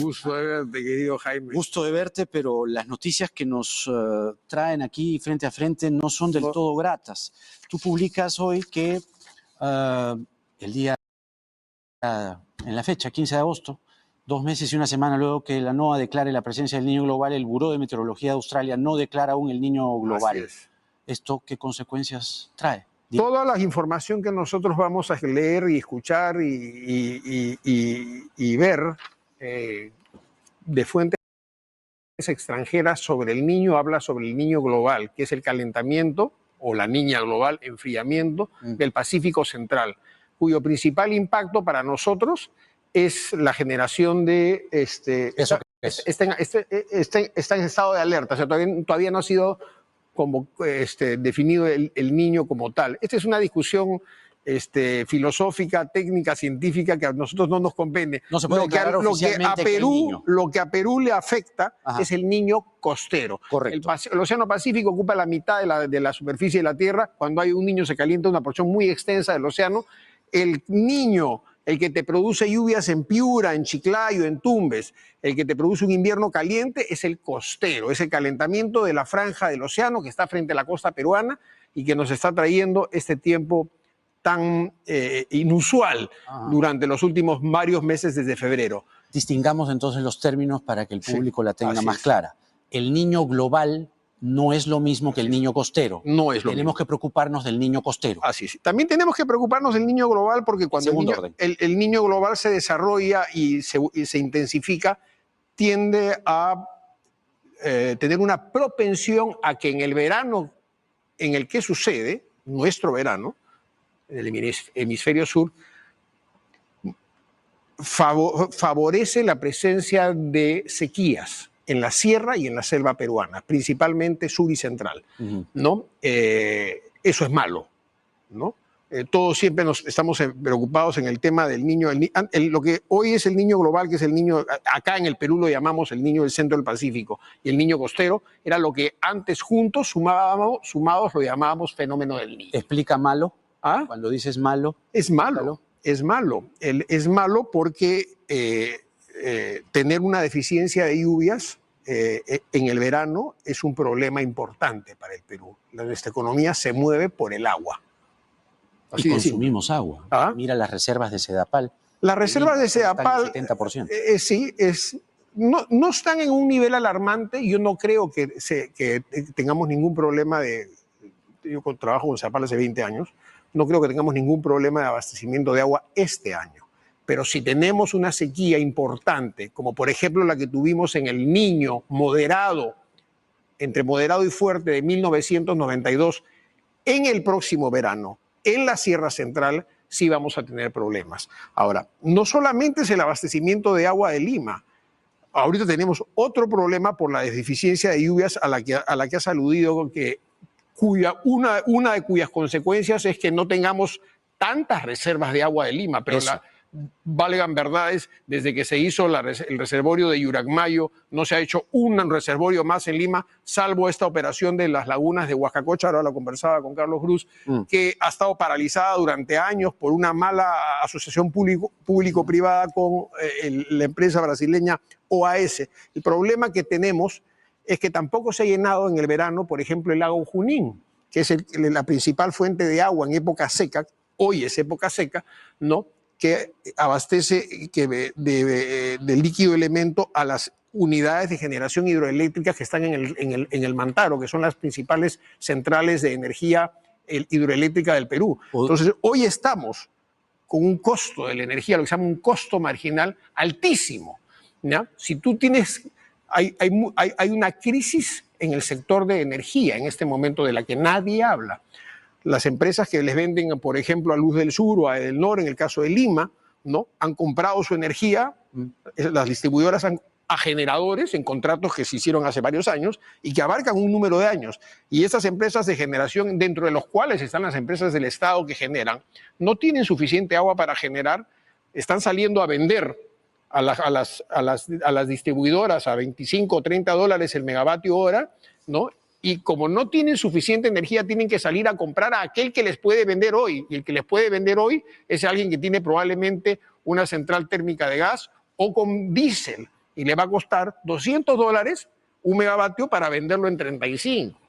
Gusto de verte, querido Jaime. Gusto de verte, pero las noticias que nos traen aquí frente a frente no son del todo gratas. Tú publicas hoy que el día, en la fecha, 15 de agosto, 2 meses y una semana luego que la NOAA declare la presencia del niño global, el Buró de Meteorología de Australia no declara aún el niño global. Así es. ¿Esto qué consecuencias trae? Toda la información que nosotros vamos a leer y escuchar y ver de fuentes extranjeras sobre el niño habla sobre el niño global, que es el calentamiento, o la niña global, enfriamiento del Pacífico Central, cuyo principal impacto para nosotros es la generación de... está en estado de alerta, o sea, todavía no ha sido como definido el niño como tal. Esta es una discusión filosófica, técnica, científica, que a nosotros no nos compete. No se puede declarar oficialmente que hay niño. Lo que a Perú le afecta es el niño costero. Correcto. El Océano Pacífico ocupa la mitad de la superficie de la Tierra. Cuando hay un niño se calienta una porción muy extensa del océano. El niño, el que te produce lluvias en Piura, en Chiclayo, en Tumbes, el que te produce un invierno caliente es el costero, es el calentamiento de la franja del océano que está frente a la costa peruana y que nos está trayendo este tiempo tan inusual durante los últimos varios meses desde febrero. Distingamos entonces los términos para que el público la tenga más clara. El niño global no es lo mismo que el niño costero. No es lo mismo. Tenemos que preocuparnos del niño costero. Así es. También tenemos que preocuparnos del niño global porque cuando el niño global se desarrolla y se intensifica, tiende a tener una propensión a que en el verano en el que sucede, nuestro verano, en el hemisferio sur, favorece la presencia de sequías en la sierra y en la selva peruana, principalmente sur y central, ¿no? Eso es malo, ¿no? Todos siempre estamos preocupados en el tema del niño, lo que hoy es el niño global, que es el niño, acá en el Perú lo llamamos el niño del centro del Pacífico, y el niño costero era lo que antes juntos sumados lo llamábamos fenómeno del niño. ¿Explica malo? Cuando dices malo. Es malo. Es malo. Es malo porque tener una deficiencia de lluvias en el verano es un problema importante para el Perú. Nuestra economía se mueve por el agua. Así y consumimos agua. Mira las reservas de Sedapal. Las reservas de Sedapal, 70%. Sí, no están en un nivel alarmante. Yo no creo que tengamos ningún problema yo trabajo con Sedapal hace 20 años. No creo que tengamos ningún problema de abastecimiento de agua este año. Pero si tenemos una sequía importante, como por ejemplo la que tuvimos en el Niño moderado, entre moderado y fuerte de 1992, en el próximo verano, en la Sierra Central, sí vamos a tener problemas. Ahora, no solamente es el abastecimiento de agua de Lima. Ahorita tenemos otro problema por la deficiencia de lluvias a la que has aludido, una de cuyas consecuencias es que no tengamos tantas reservas de agua de Lima, pero valgan verdades, desde que se hizo el reservorio de Yuracmayo, no se ha hecho un reservorio más en Lima, salvo esta operación de las lagunas de Huascacocha, ahora lo conversaba con Carlos Cruz, que ha estado paralizada durante años por una mala asociación público-privada con la empresa brasileña OAS. El problema que tenemos es que tampoco se ha llenado en el verano, por ejemplo, el lago Junín, que es la principal fuente de agua en época seca, hoy es época seca, ¿no?, que abastece del líquido elemento a las unidades de generación hidroeléctrica que están en el Mantaro, que son las principales centrales de energía hidroeléctrica del Perú. Entonces, hoy estamos con un costo de la energía, lo que se llama un costo marginal altísimo, ¿ya? Si tú tienes... Hay una crisis en el sector de energía en este momento de la que nadie habla. Las empresas que les venden, por ejemplo, a Luz del Sur o a Edelnor, en el caso de Lima, ¿no?, han comprado su energía, las distribuidoras a generadores en contratos que se hicieron hace varios años y que abarcan un número de años. Y estas empresas de generación, dentro de los cuales están las empresas del Estado que generan, no tienen suficiente agua para generar, están saliendo a vender a las distribuidoras a 25 o 30 dólares el megavatio hora, ¿no? Y como no tienen suficiente energía, tienen que salir a comprar a aquel que les puede vender hoy. Y el que les puede vender hoy es alguien que tiene probablemente una central térmica de gas o con diésel. y le va a costar $200 un megavatio para venderlo en 35.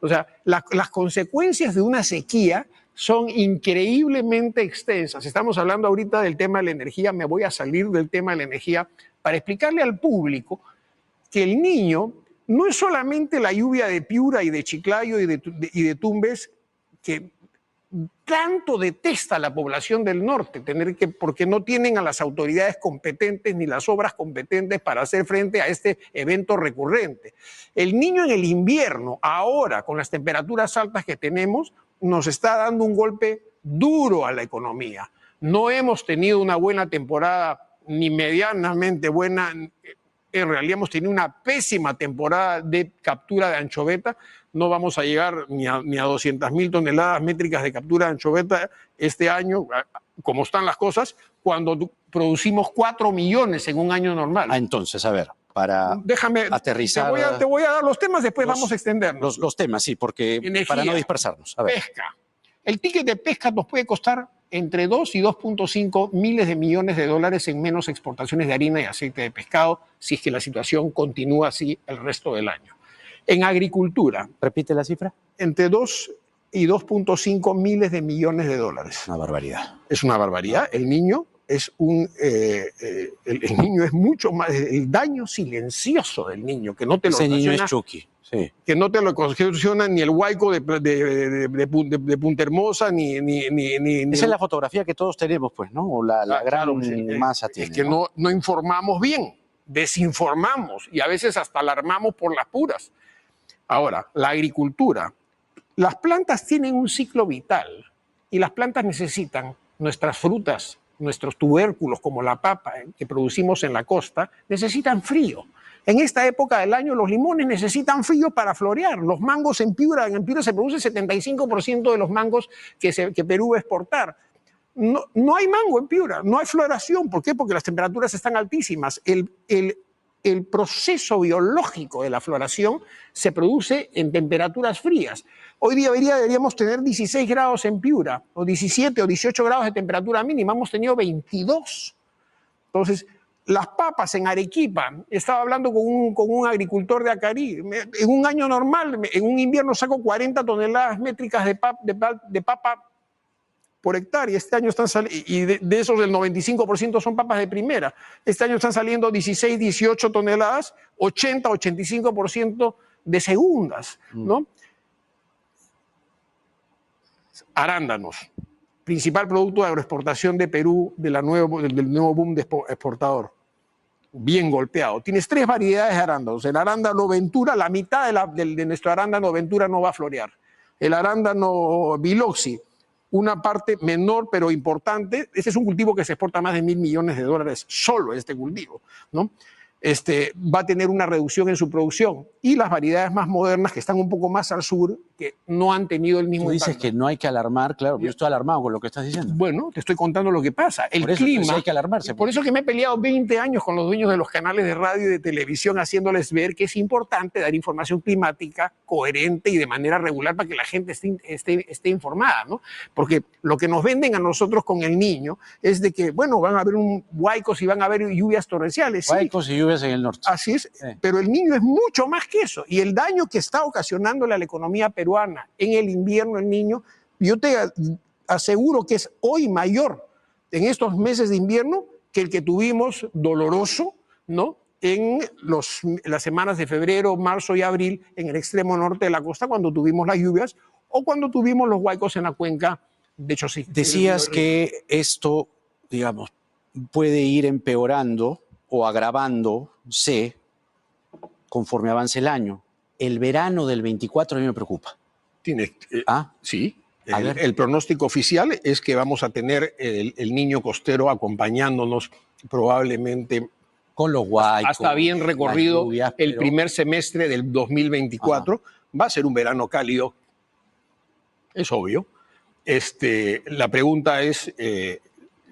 O sea, las consecuencias de una sequía son increíblemente extensas. Estamos hablando ahorita del tema de la energía, me voy a salir del tema de la energía para explicarle al público que el Niño no es solamente la lluvia de Piura y de Chiclayo y de Tumbes que tanto detesta la población del norte, porque no tienen a las autoridades competentes ni las obras competentes para hacer frente a este evento recurrente. El Niño en el invierno, ahora con las temperaturas altas que tenemos, nos está dando un golpe duro a la economía. No hemos tenido una buena temporada, ni medianamente buena. En realidad hemos tenido una pésima temporada de captura de anchoveta. No vamos a llegar ni a 200.000 toneladas métricas de captura de anchoveta este año, como están las cosas, cuando producimos 4 millones en un año normal. Entonces, a ver, para aterrizar... Te voy a dar los temas, después vamos a extendernos. Los temas, sí, porque energía, para no dispersarnos. A ver. Pesca. El ticket de pesca nos puede costar entre 2 y 2.5 miles de millones de dólares en menos exportaciones de harina y aceite de pescado si es que la situación continúa así el resto del año. En agricultura. ¿Repite la cifra? Entre 2 y 2.5 miles de millones de dólares. Una barbaridad. Es una barbaridad. El niño es el niño es mucho más, el daño silencioso del niño, que no te lo Ese niño es Chucky. Sí. Que no te lo ocasiona ni el huaico de Punta Hermosa, ni... Esa es la fotografía que todos tenemos, pues, ¿no? O la gran masa tiene. Es que no informamos bien, desinformamos y a veces hasta alarmamos por las puras. Ahora, la agricultura. Las plantas tienen un ciclo vital y las plantas necesitan nuestras frutas, nuestros tubérculos como la papa que producimos en la costa, necesitan frío. En esta época del año los limones necesitan frío para florear. Los mangos en Piura se produce 75% de los mangos que Perú va a exportar. No hay mango en Piura, no hay floración. ¿Por qué? Porque las temperaturas están altísimas. El proceso biológico de la floración se produce en temperaturas frías. Hoy día deberíamos tener 16 grados en Piura, o 17 o 18 grados de temperatura mínima. Hemos tenido 22. Entonces, las papas en Arequipa, estaba hablando con un agricultor de Acarí, en un año normal, en un invierno saco 40 toneladas métricas de papa por hectárea. Este año están saliendo, y de esos el 95% son papas de primera. Este año están saliendo 16, 18 toneladas, 80, 85% de segundas, ¿no? Arándanos, principal producto de agroexportación de Perú, del nuevo boom exportador. Bien golpeado. Tienes 3 variedades de arándanos. El arándano Ventura, la mitad de nuestro arándano Ventura no va a florear. El arándano Biloxi, una parte menor pero importante. Este es un cultivo que se exporta más de $1.000 millones solo este cultivo, ¿no? Va a tener una reducción en su producción. Y las variedades más modernas, que están un poco más al sur, que no han tenido el mismo impacto. Tú dices que no hay que alarmar, claro, yo estoy alarmado con lo que estás diciendo. Bueno, te estoy contando lo que pasa. El clima, hay que alarmarse. Por eso que me he peleado 20 años con los dueños de los canales de radio y de televisión, haciéndoles ver que es importante dar información climática coherente y de manera regular para que la gente esté informada, ¿no? Porque lo que nos venden a nosotros con el niño es de que, bueno, van a haber huaicos y van a haber lluvias torrenciales. Huaicos y lluvias en el norte. Así es, sí. Pero el niño es mucho más que eso. Y el daño que está ocasionándole a la economía peruana en el invierno el niño, yo te aseguro que es hoy mayor en estos meses de invierno que el que tuvimos doloroso, ¿no? En las semanas de febrero, marzo y abril en el extremo norte de la costa, cuando tuvimos las lluvias o cuando tuvimos los huaicos en la cuenca de Chosic. Decías que esto, digamos, puede ir empeorando o agravándose conforme avance el año. El verano del 24 a mí me preocupa. Sí. El pronóstico oficial es que vamos a tener el niño costero acompañándonos probablemente con los huaicos, hasta bien recorrido el primer semestre del 2024. Va a ser un verano cálido, es obvio. La pregunta es,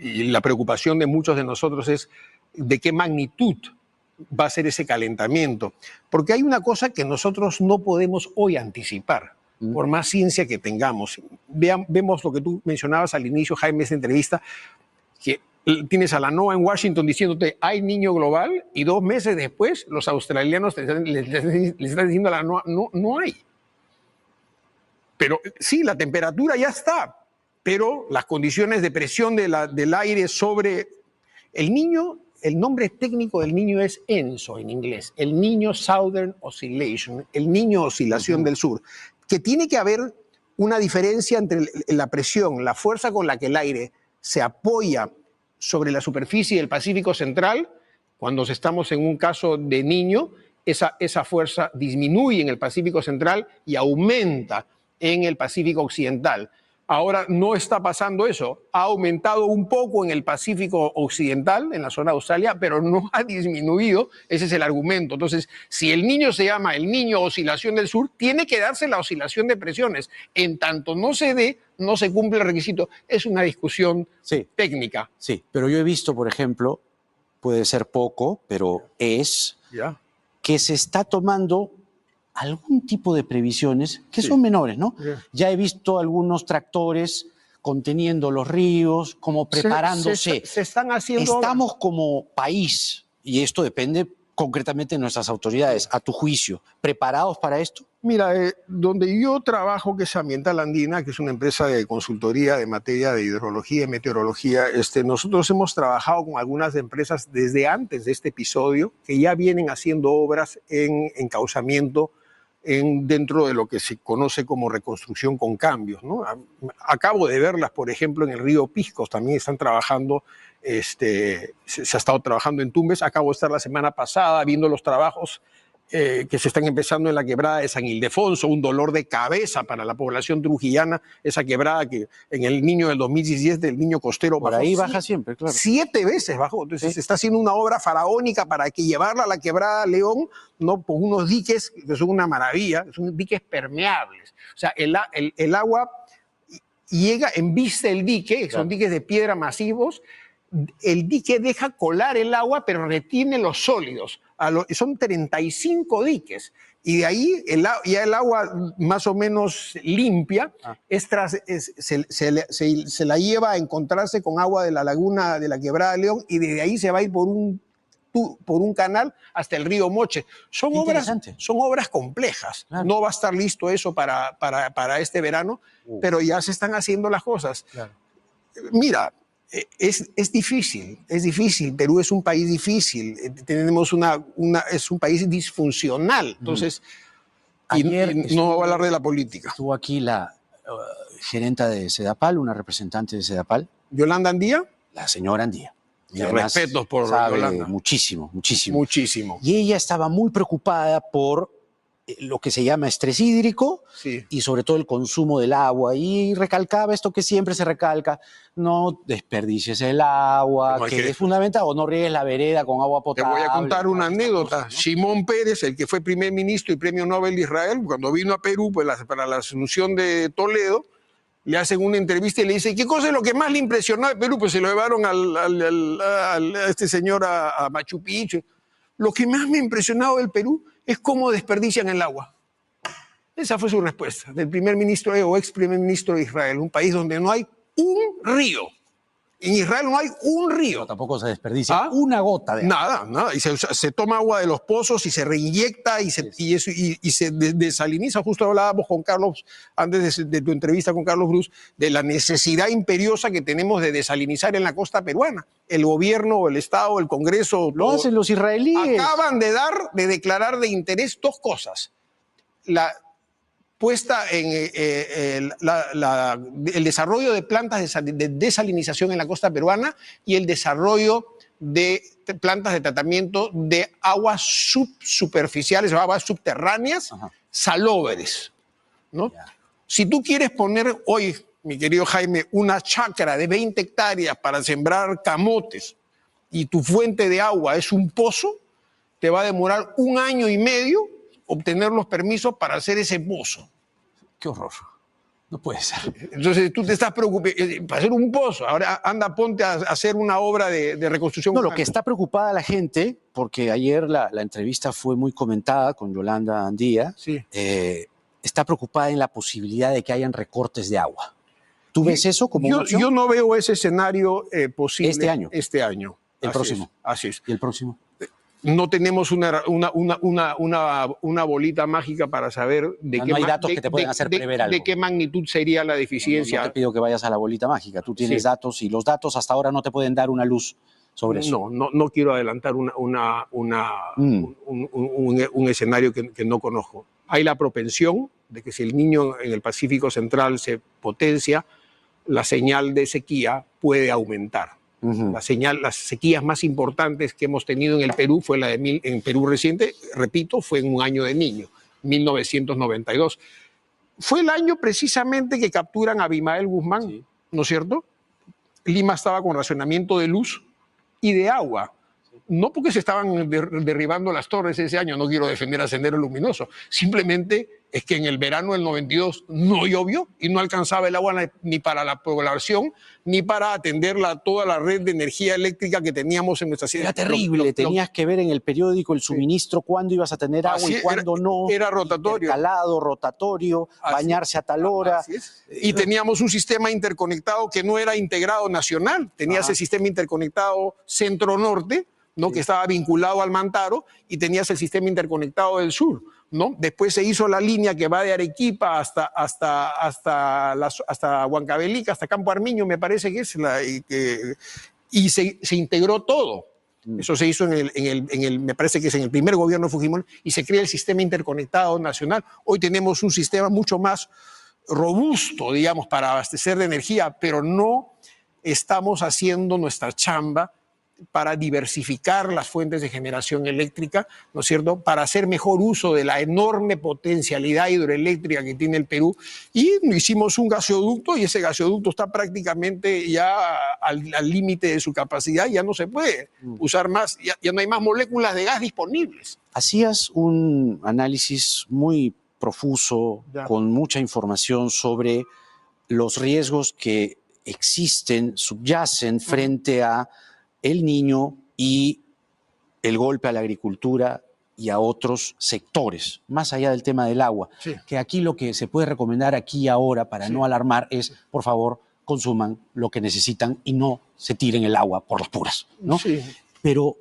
y la preocupación de muchos de nosotros es, ¿de qué magnitud va a ser ese calentamiento? Porque hay una cosa que nosotros no podemos hoy anticipar, por más ciencia que tengamos. Vemos lo que tú mencionabas al inicio, Jaime, de esta entrevista, que tienes a la NOAA en Washington diciéndote hay niño global y 2 meses después los australianos le están diciendo a la NOAA no hay. Pero sí, la temperatura ya está, pero las condiciones de presión del aire sobre el niño, el nombre técnico del niño es ENSO en inglés, el niño Southern Oscillation, el niño oscilación del sur, que tiene que haber una diferencia entre la presión, la fuerza con la que el aire se apoya sobre la superficie del Pacífico Central. Cuando estamos en un caso de niño, esa fuerza disminuye en el Pacífico Central y aumenta en el Pacífico Occidental. Ahora no está pasando eso. Ha aumentado un poco en el Pacífico Occidental, en la zona de Australia, pero no ha disminuido. Ese es el argumento. Entonces, si el niño se llama el niño oscilación del sur, tiene que darse la oscilación de presiones. En tanto no se dé, no se cumple el requisito. Es una discusión técnica. Sí, pero yo he visto, por ejemplo, puede ser poco, pero que se está tomando algún tipo de previsiones que son menores, ¿no? Ya he visto algunos tractores conteniendo los ríos, como preparándose. Se están haciendo... Estamos como país, y esto depende concretamente de nuestras autoridades, a tu juicio, ¿preparados para esto? Mira, donde yo trabajo, que es Ambiental Andina, que es una empresa de consultoría de materia de hidrología y meteorología, nosotros hemos trabajado con algunas empresas desde antes de este episodio que ya vienen haciendo obras en encauzamiento dentro de lo que se conoce como reconstrucción con cambios, ¿no? Acabo de verlas, por ejemplo, en el río Piscos, también están trabajando, se ha estado trabajando en Tumbes. Acabo de estar la semana pasada viendo los trabajos que se están empezando en la quebrada de San Ildefonso, un dolor de cabeza para la población trujillana, esa quebrada que en el Niño del 2017, del Niño costero, por ahí baja siempre, claro. 7 veces bajó. Entonces se está haciendo una obra faraónica para que llevarla a la quebrada León, ¿no? Por unos diques que son una maravilla, son diques permeables. O sea, el agua llega, embiste el dique, son diques de piedra masivos. El dique deja colar el agua, pero retiene los sólidos. Son 35 diques. Y de ahí ya el agua más o menos limpia se la lleva a encontrarse con agua de la laguna de la Quebrada de León, y desde ahí se va a ir por un canal hasta el río Moche. Son obras complejas. Claro. No va a estar listo eso para este verano, pero ya se están haciendo las cosas. Claro. Mira, es difícil. Perú es un país difícil. Tenemos es un país disfuncional. Entonces, no voy a hablar de la política. Estuvo aquí la gerenta de Sedapal, una representante de Sedapal. ¿Yolanda Andía? La señora Andía. Y respetos por Yolanda. Muchísimo. Y ella estaba muy preocupada por lo que se llama estrés hídrico y sobre todo el consumo del agua, y recalcaba esto que siempre se recalca: no desperdicies el agua, que es fundamental, o no riegues la vereda con agua potable. Te voy a contar una anécdota. ¿No? Shimon Peres, el que fue primer ministro y premio Nobel de Israel, cuando vino a Perú para la asunción de Toledo, le hacen una entrevista y le dice: ¿qué cosa es lo que más le impresionó de Perú? Pues se lo llevaron a este señor a Machu Picchu. Lo que más me ha impresionado del Perú es cómo desperdician el agua. Esa fue su respuesta del primer ministro o ex primer ministro de Israel, un país donde no hay un río. En Israel no hay un río. Pero tampoco se desperdicia una gota de agua. Nada. Y se toma agua de los pozos y se reinyecta y se desaliniza. Justo hablábamos con Carlos, antes de tu entrevista con Carlos Cruz, de la necesidad imperiosa que tenemos de desalinizar en la costa peruana. El gobierno, el Estado, el Congreso... Lo hacen los israelíes. Acaban de declarar de interés 2 cosas. La puesta en el desarrollo de plantas de desalinización en la costa peruana y el desarrollo de plantas de tratamiento de aguas subsuperficiales o aguas subterráneas, salobres, ¿no? Si tú quieres poner hoy, mi querido Jaime, una chacra de 20 hectáreas para sembrar camotes y tu fuente de agua es un pozo, te va a demorar 1 año y medio obtener los permisos para hacer ese pozo. ¡Qué horror! No puede ser. Entonces tú te estás preocupando para hacer un pozo. Ahora anda, ponte a hacer una obra de reconstrucción. No, lo que está preocupada la gente, porque ayer la entrevista fue muy comentada con Yolanda Andía, está preocupada en la posibilidad de que hayan recortes de agua. ¿Tú ves eso como una opción? Yo no veo ese escenario posible Este año. este año. El Así próximo. Así es. ¿Y el próximo? No tenemos una bolita mágica para saber No hay datos que te pueden hacer prever algo. de qué magnitud sería la deficiencia. No te pido que vayas a la bolita mágica. Tú tienes Sí. datos y los datos hasta ahora no te pueden dar una luz sobre eso. No quiero adelantar un escenario que no conozco. Hay la propensión de que si el niño en el Pacífico Central se potencia, la señal de sequía puede aumentar. Las sequías más importantes que hemos tenido en el Perú fue en Perú reciente, repito, fue en un año de niño, 1992. Fue el año precisamente que capturan a Abimael Guzmán, sí, ¿no es cierto? Lima estaba con racionamiento de luz y de agua. No porque se estaban derribando las torres ese año, no quiero defender a Sendero Luminoso, simplemente es que en el verano del 92 no llovió y no alcanzaba el agua ni para la población ni para atender toda la red de energía eléctrica que teníamos en nuestra ciudad. Era terrible, tenías que ver en el periódico el suministro, sí, cuándo ibas a tener agua y cuándo no. Era rotatorio. Intercalado, rotatorio, bañarse a tal hora. Y teníamos un sistema interconectado que no era integrado nacional, tenías el sistema interconectado centro-norte, ¿no? Sí, que estaba vinculado al Mantaro, y tenías el sistema interconectado del sur, ¿no? Después se hizo la línea que va de Arequipa hasta Huancavelica, hasta Campo Armiño, me parece que es, y se integró todo. Eso se hizo me parece que es en el primer gobierno de Fujimori, y se crea el sistema interconectado nacional. Hoy tenemos un sistema mucho más robusto, digamos, para abastecer de energía, pero no estamos haciendo nuestra chamba para diversificar las fuentes de generación eléctrica, ¿no es cierto?, para hacer mejor uso de la enorme potencialidad hidroeléctrica que tiene el Perú. Y hicimos un gasoducto, y ese gasoducto está prácticamente ya al límite de su capacidad, ya no se puede usar más, ya no hay más moléculas de gas disponibles. Hacías un análisis muy profuso, con mucha información sobre los riesgos que existen, subyacen frente a el niño y el golpe a la agricultura y a otros sectores, más allá del tema del agua. Sí. Que aquí lo que se puede recomendar aquí y ahora, para no alarmar, es, por favor, consuman lo que necesitan y no se tiren el agua por las puras, ¿no? Sí. Pero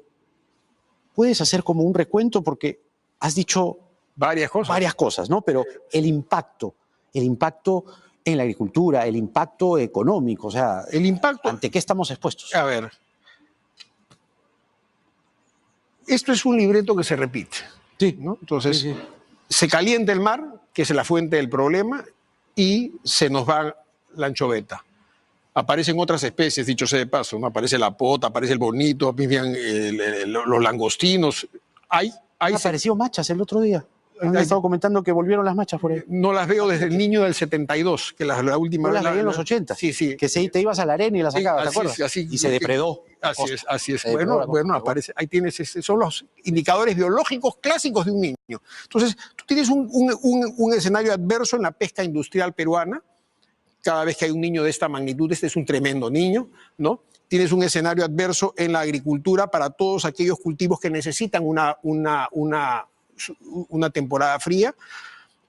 puedes hacer como un recuento, porque has dicho varias cosas, ¿no? Pero el impacto en la agricultura, el impacto económico, o sea, el impacto, ¿ante qué estamos expuestos? A ver, esto es un libreto que se repite, sí, ¿no? Entonces, se calienta el mar, que es la fuente del problema, y se nos va la anchoveta. Aparecen otras especies, dicho sea de paso, ¿no? Aparece la pota, aparece el bonito, aparecen los langostinos. Apareció machas el otro día. Han estado comentando que volvieron las machas por ahí. No las veo desde el niño del 72, que la última vez. Las veía en los 80. Sí, sí. Que te ibas a la arena y las sacabas, ¿te acuerdas? Y se depredó. Así es. Bueno, aparece. Ahí tienes, son los indicadores biológicos clásicos de un niño. Entonces, tú tienes un escenario adverso en la pesca industrial peruana. Cada vez que hay un niño de esta magnitud, este es un tremendo niño, ¿no? Tienes un escenario adverso en la agricultura para todos aquellos cultivos que necesitan una temporada fría.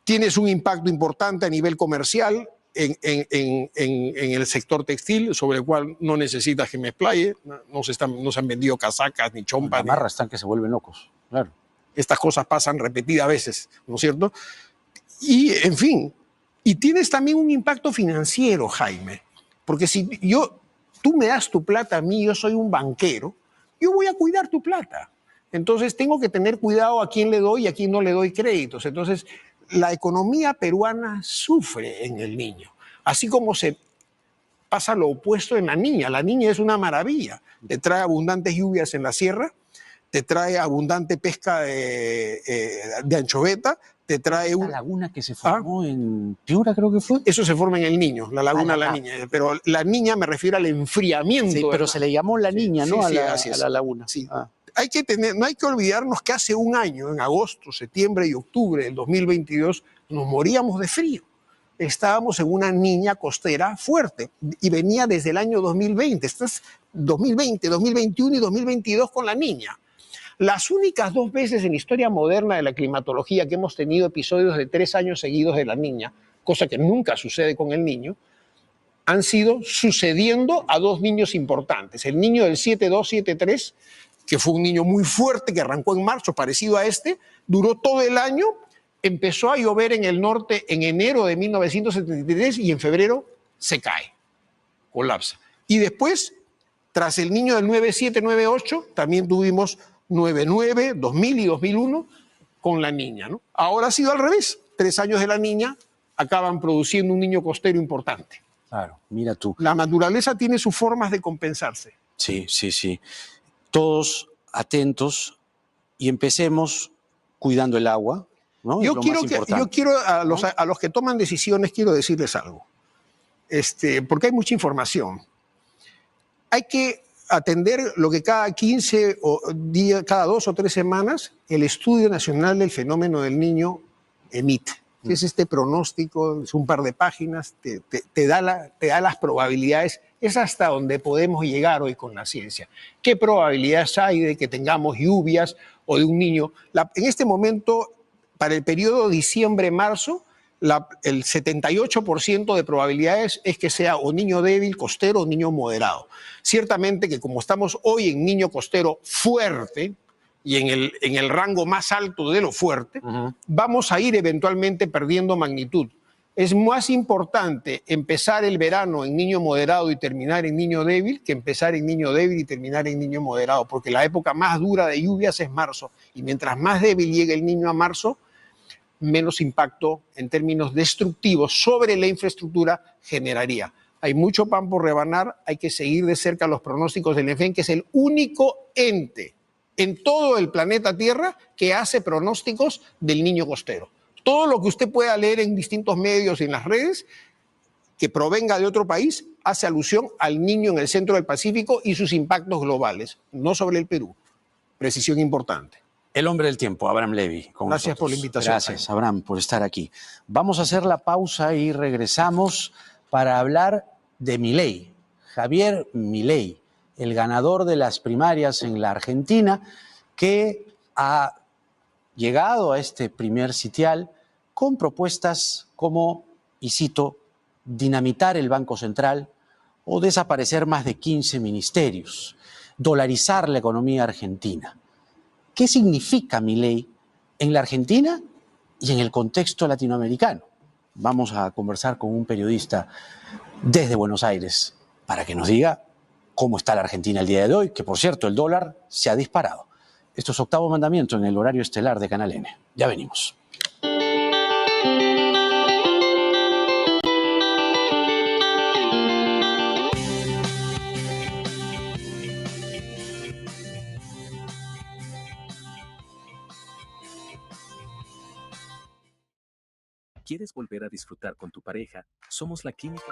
Tienes un impacto importante a nivel comercial en el sector textil, sobre el cual no necesitas que me explaye. No se han vendido casacas ni chompas. Las marras están que se vuelven locos, claro. Estas cosas pasan repetidas veces, ¿no es cierto? Y, en fin, y tienes también un impacto financiero, Jaime, porque si tú me das tu plata a mí, yo soy un banquero, yo voy a cuidar tu plata. Entonces tengo que tener cuidado a quién le doy y a quién no le doy créditos. Entonces la economía peruana sufre en el niño, así como se pasa lo opuesto en la niña. La niña es una maravilla, te trae abundantes lluvias en la sierra, te trae abundante pesca de anchoveta, te trae una laguna que se formó en Piura, creo que fue. Eso se forma en el Niño, la laguna La Niña. Pero la niña me refiero al enfriamiento. Sí, pero se le llamó la niña, ¿no? Sí, a la laguna. Sí. No hay que olvidarnos que hace un año, en agosto, septiembre y octubre del 2022, nos moríamos de frío. Estábamos en una niña costera fuerte y venía desde el año 2020. Esto es 2020, 2021 y 2022 con la niña. Las únicas 2 veces en la historia moderna de la climatología que hemos tenido episodios de 3 años seguidos de la niña, cosa que nunca sucede con el niño, han sido sucediendo a dos niños importantes. El niño del 7273, que fue un niño muy fuerte, que arrancó en marzo, parecido a este, duró todo el año, empezó a llover en el norte en enero de 1973 y en febrero se cae, colapsa. Y después, tras el niño del 9798, también tuvimos 99, 2000 y 2001 con la niña, ¿no? Ahora ha sido al revés. 3 años de la niña acaban produciendo un niño costero importante. Claro, mira tú. La naturaleza tiene sus formas de compensarse. Sí, sí, sí. Todos atentos y empecemos cuidando el agua, ¿no? Yo quiero a los que toman decisiones, quiero decirles algo. Porque hay mucha información. Hay que atender lo que cada 15 días, cada 2 o 3 semanas, el Estudio Nacional del Fenómeno del Niño emite. Que es este pronóstico, es un par de páginas, te da las probabilidades, es hasta donde podemos llegar hoy con la ciencia. ¿Qué probabilidades hay de que tengamos lluvias o de un niño? En este momento, para el periodo diciembre-marzo, el 78% de probabilidades es que sea o niño débil, costero o niño moderado. Ciertamente que como estamos hoy en niño costero fuerte, y en el rango más alto de lo fuerte, vamos a ir eventualmente perdiendo magnitud. Es más importante empezar el verano en niño moderado y terminar en niño débil que empezar en niño débil y terminar en niño moderado, porque la época más dura de lluvias es marzo, y mientras más débil llegue el niño a marzo, menos impacto en términos destructivos sobre la infraestructura generaría. Hay mucho pan por rebanar, hay que seguir de cerca los pronósticos del ENFEN, que es el único ente en todo el planeta Tierra que hace pronósticos del niño costero. Todo lo que usted pueda leer en distintos medios y en las redes que provenga de otro país hace alusión al niño en el centro del Pacífico y sus impactos globales, no sobre el Perú. Precisión importante. El hombre del tiempo, Abraham Levy. Gracias por la invitación. Gracias, Abraham, por estar aquí. Vamos a hacer la pausa y regresamos para hablar de Milei, Javier Milei, el ganador de las primarias en la Argentina, que ha llegado a este primer sitial con propuestas como, y cito, dinamitar el Banco Central o desaparecer más de 15 ministerios, dolarizar la economía argentina. ¿Qué significa Milei en la Argentina y en el contexto latinoamericano? Vamos a conversar con un periodista desde Buenos Aires para que nos diga cómo está la Argentina el día de hoy, que por cierto el dólar se ha disparado. Esto es Octavo Mandamiento en el horario estelar de Canal N. Ya venimos. ¿Quieres volver a disfrutar con tu pareja? Somos la clínica.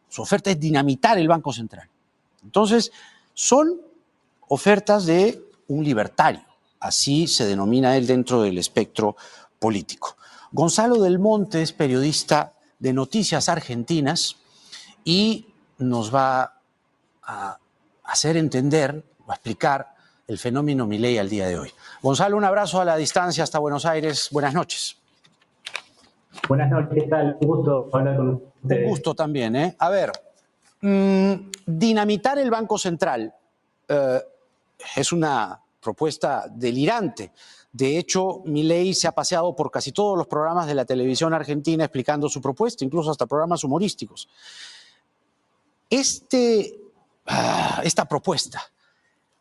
Su oferta es dinamitar el Banco Central. Entonces, son ofertas de un libertario, así se denomina él dentro del espectro político. Gonzalo del Monte es periodista de Noticias Argentinas y nos va a hacer entender o a explicar el fenómeno Milei al día de hoy. Gonzalo, un abrazo a la distancia hasta Buenos Aires. Buenas noches. Buenas noches, ¿qué tal? Un gusto hablar con ustedes. Un gusto también, ¿eh? A ver, dinamitar el Banco Central es una propuesta delirante. De hecho, Milei se ha paseado por casi todos los programas de la televisión argentina explicando su propuesta, incluso hasta programas humorísticos. Esta propuesta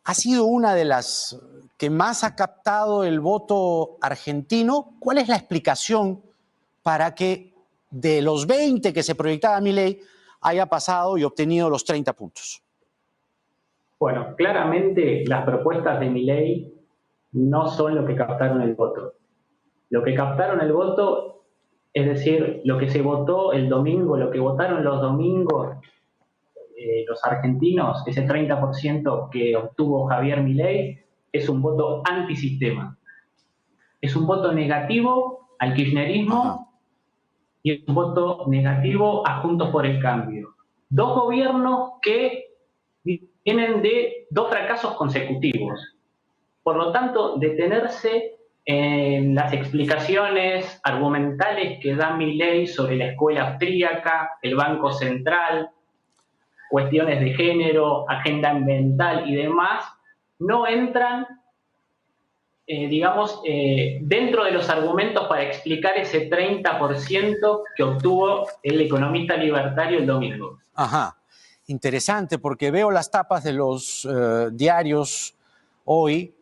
ha sido una de las que más ha captado el voto argentino. ¿Cuál es la explicación para que de los 20 que se proyectaba Milei haya pasado y obtenido los 30 puntos? Bueno, claramente las propuestas de Milei no son lo que captaron el voto. Lo que captaron el voto, es decir, lo que se votó el domingo, lo que votaron los domingos los argentinos, ese 30% que obtuvo Javier Milei, es un voto antisistema. Es un voto negativo al kirchnerismo y es un voto negativo a Juntos por el Cambio. Dos gobiernos que vienen de dos fracasos consecutivos. Por lo tanto, detenerse en las explicaciones argumentales que da Milei sobre la escuela austríaca, el Banco Central, cuestiones de género, agenda ambiental y demás, no entran, dentro de los argumentos para explicar ese 30% que obtuvo el economista libertario el domingo. Ajá, interesante, porque veo las tapas de los diarios hoy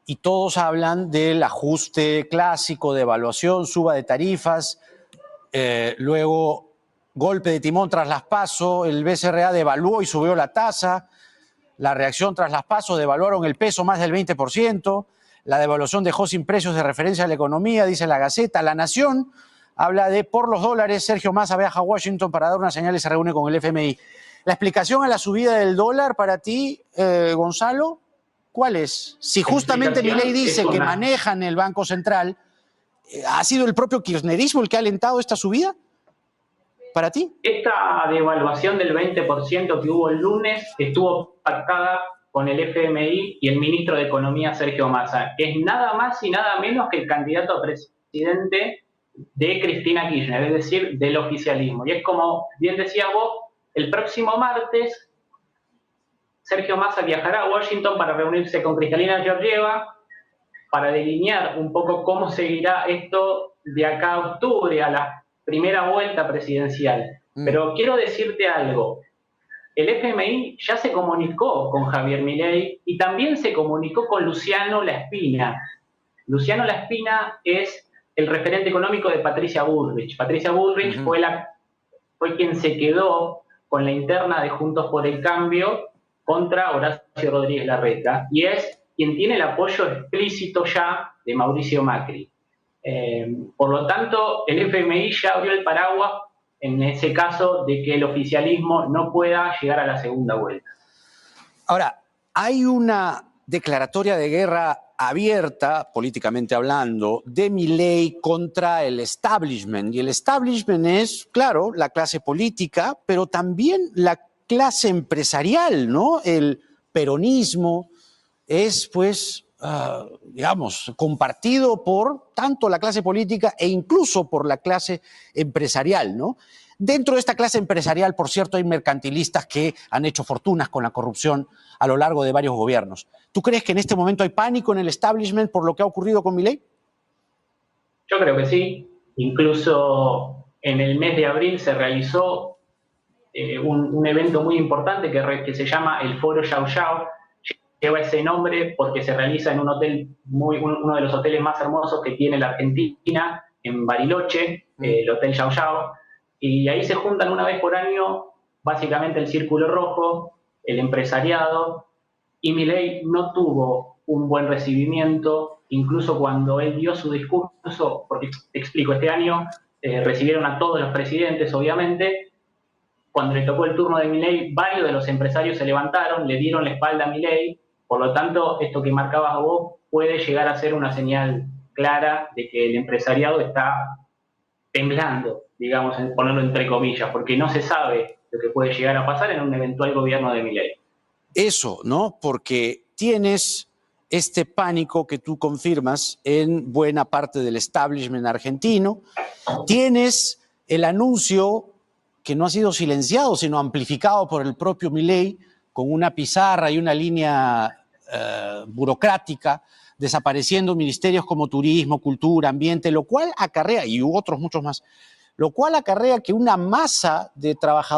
y todos hablan del ajuste clásico de evaluación, suba de tarifas, luego golpe de timón tras las PASO, el BCRA devaluó y subió la tasa, la reacción tras las PASO devaluaron el peso más del 20%, la devaluación dejó sin precios de referencia a la economía, dice la Gaceta. La Nación habla de por los dólares, Sergio Massa viaja a Washington para dar una señal y se reúne con el FMI. La explicación a la subida del dólar para ti, Gonzalo, ¿cuál es? Si justamente Milei dice que manejan el Banco Central, ¿ha sido el propio kirchnerismo el que ha alentado esta subida? ¿Para ti? Esta devaluación del 20% que hubo el lunes estuvo pactada con el FMI y el ministro de Economía, Sergio Massa. Es nada más y nada menos que el candidato a presidente de Cristina Kirchner, es decir, del oficialismo. Y es como bien decías vos, el próximo martes Sergio Massa viajará a Washington para reunirse con Cristalina Georgieva para delinear un poco cómo seguirá esto de acá a octubre, a la primera vuelta presidencial. Pero quiero decirte algo. El FMI ya se comunicó con Javier Milei y también se comunicó con Luciano Laspina. Luciano Laspina es el referente económico de Patricia Bullrich. Patricia Bullrich fue quien se quedó con la interna de Juntos por el Cambio contra Horacio Rodríguez Larreta y es quien tiene el apoyo explícito ya de Mauricio Macri. Por lo tanto, el FMI ya abrió el paraguas en ese caso de que el oficialismo no pueda llegar a la segunda vuelta. Ahora, hay una declaratoria de guerra abierta, políticamente hablando, de Milei contra el establishment. Y el establishment es, claro, la clase política, pero también la clase empresarial, ¿no? El peronismo es, pues, digamos, compartido por tanto la clase política e incluso por la clase empresarial, ¿no? Dentro de esta clase empresarial, por cierto, hay mercantilistas que han hecho fortunas con la corrupción a lo largo de varios gobiernos. ¿Tú crees que en este momento hay pánico en el establishment por lo que ha ocurrido con Milei? Yo creo que sí. Incluso en el mes de abril se realizó un evento muy importante que se llama el Foro Yao Yao. Lleva ese nombre porque se realiza en un hotel, uno de los hoteles más hermosos que tiene la Argentina, en Bariloche, el Hotel Yao Yao. Y ahí se juntan una vez por año básicamente el Círculo Rojo, el empresariado, y Milei no tuvo un buen recibimiento, incluso cuando él dio su discurso, porque te explico, este año recibieron a todos los presidentes, obviamente. Cuando le tocó el turno de Milei, varios de los empresarios se levantaron, le dieron la espalda a Milei. Por lo tanto, esto que marcabas vos puede llegar a ser una señal clara de que el empresariado está temblando, digamos, ponerlo entre comillas, porque no se sabe lo que puede llegar a pasar en un eventual gobierno de Milei. Eso, ¿no? Porque tienes este pánico que tú confirmas en buena parte del establishment argentino, tienes el anuncio que no ha sido silenciado, sino amplificado por el propio Milei, con una pizarra y una línea burocrática, desapareciendo ministerios como turismo, cultura, ambiente, lo cual acarrea, y otros muchos más, lo cual acarrea que una masa de trabajadores